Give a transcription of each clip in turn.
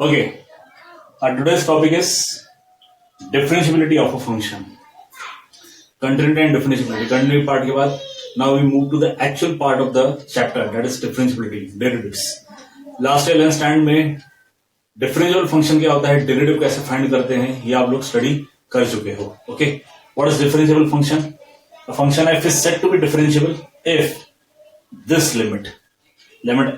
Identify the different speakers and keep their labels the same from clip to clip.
Speaker 1: Okay, our today's topic is differentiability of a function. Continuity and differentiability. Continuity part के बाद now we move to the actual part of the chapter, that is differentiability, derivatives. Last learn stand में differentiable function क्या होता है, derivative कैसे find करते हैं, ये आप लोग study कर चुके हो. Okay, what is differentiable function? A function f is said to be differentiable if this limit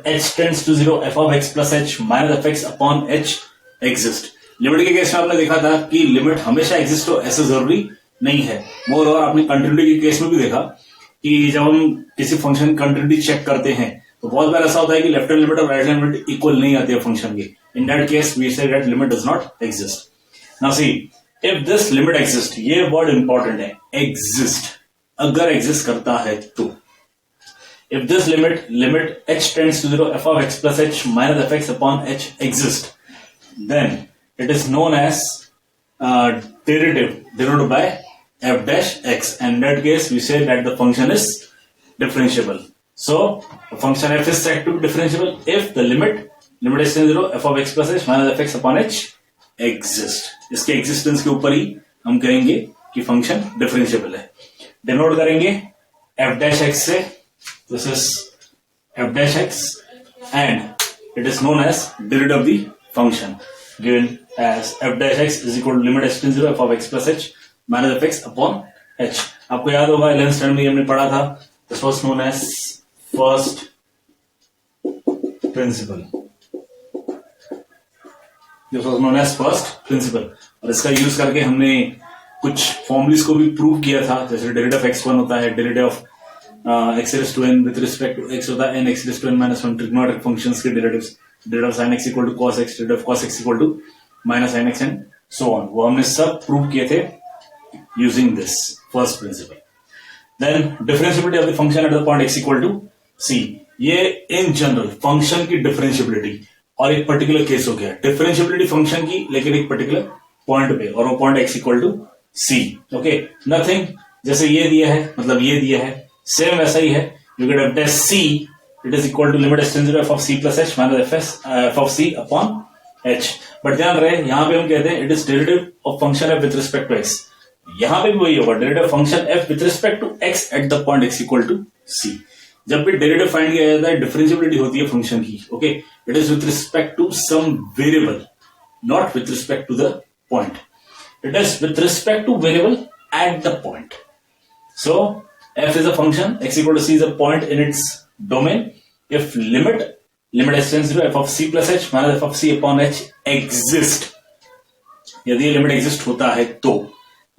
Speaker 1: h tends to 0 f of x plus h minus f x upon h exist. Limit के case में आपने देखा था कि limit हमेशा exist हो ऐसा जरूरी नहीं है. मोर और आपने कंटिन्यूटी के केस में भी देखा कि जब हम किसी फंक्शन की कंटिन्यूटी चेक करते हैं तो बहुत बार ऐसा होता है कि लेफ्ट हैंड लिमिट और राइट हैंड लिमिट इक्वल नहीं आती है फंक्शन की. In that case we say that limit does not exist. Now see if this limit exist, ये वर्ड इंपॉर्टेंट है, एग्जिस्ट, अगर एग्जिस्ट करता है तो if this limit h tends to 0 f of x plus h minus f x upon h exist, then it is known as derivative denoted by f dash x, and in that case we say that the function is differentiable. So the function f is said to be differentiable if the limit h tends to 0 f of x plus h minus f x upon h exist. इसके existence के ऊपर ही हम कहेंगे कि function differentiable है. denote करेंगे f dash x से. This is f dash x and it is known as derivative of the function given as f dash x is equal to limit h tends to 0 f of x plus h minus f x upon h. आपको याद होगा 11th standard में हमने पढ़ा था, this was known as first principle. This was known as first principle और इसका use करके हमने कुछ फॉर्मुलेस को भी प्रूव किया था. जैसे डेरिवेटिव ऑफ x1 होता है, derivative of x raised to n with respect to x होता है n x raised to n minus 1 trigonometric functions के derivatives, derivative of sin x equal to cos x, derivative of cos x equal to minus sin x and so on. वो हमने सब prove किए थे using this first principle. Then differentiability of the function at the point x equal to c. ये in general function की differentiability और एक particular case हो गया differentiability function की, लेकिन एक particular point पे, और वो point x equal to c. Okay, nothing जैसे ये दिया है मतलब ये दिया है, सेम वैसा ही है. You get f dash c, it is equal to limit h tends to 0 f of c plus h minus f of c upon h. But ध्यान रहे यहां पे हम कहते हैं it is derivative of function f with respect to x. यहां पे भी वही होगा, derivative function f with respect to x at the point x equal to c. जब भी डेरिवेटिव फाइंड किया जाता है, डिफरेंशिएबिलिटी होती है फंक्शन की. Okay, it is with respect to some variable, not with respect to the point. It is with respect to variable at the point. So f is a function, x equal to c is a point in its domain if limit h tends to f of c plus h minus f of c upon h exist. यदि ये limit exist होता है तो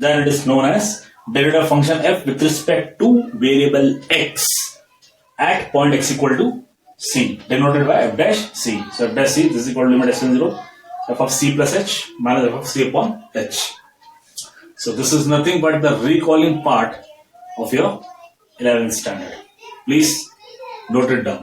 Speaker 1: then it is known as derivative function f with respect to variable x at point x equal to c, denoted by f dash c. So f dash c is equal to limit h tends to 0 f of c plus h minus f of c upon h. So this is nothing but the recalling part of your 11th standard. Please note it down.